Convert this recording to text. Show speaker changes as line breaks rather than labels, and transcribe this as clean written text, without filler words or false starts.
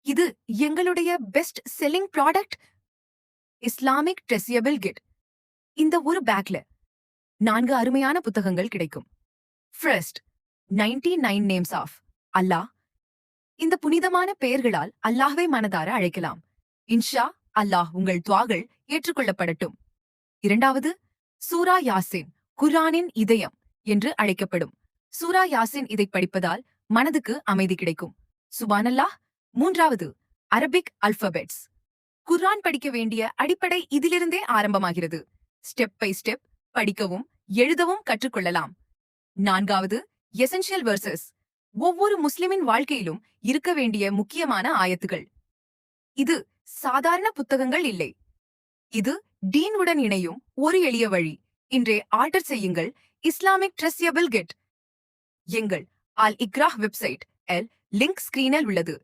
இது எங்களுடைய best selling product, Islamic treasurable kit. இந்த ஒரு பேக்ல 4 அருமையான புத்தகங்கள் கிடைக்கும். First, 99 names of Allah. இந்த புனிதமான பெயர்களால் அல்லாஹ்வை மனதார அழைக்கலாம். இன்ஷா அல்லாஹ் உங்கள் துவாகள் ஏற்றுக்கொள்ளப்படட்டும். இரண்டாவது, சூரா யாசின், குர்ஆனின் இதயம் என்று அழைக்கப்படும். சூரா யாசின் இதை படிப்பதால் மனதுக்கு அமைதி கிடைக்கும். சுபானல்லாஹ். மூன்றாவது, அரபிக் அல்பபெட்ஸ். குர்ஆன் படிக்க வேண்டிய அடிப்படை இதிலிருந்தே ஆரம்பமாகிறது. ஸ்டெப் பை ஸ்டெப் படிக்கவும் எழுதவும் கற்றுக்கொள்ளலாம். நான்காவது, எசென்ஷியல் வெர்சஸ். ஒவ்வொரு முஸ்லிமின் வாழ்க்கையிலும் இருக்க வேண்டிய முக்கியமான ஆயத்துகள். இது சாதாரண புத்தகங்கள் இல்லை, இது டீன் உடன் இணையும் ஒரு எளிய வழி. இன்றே ஆர்டர் செய்யுங்கள் இஸ்லாமிக் ட்ரெஸ்யபிள் கிட். எங்கள் அல் இக்ராஹ் வெப்சைட் லிங்க் ஸ்கிரீனில் உள்ளது.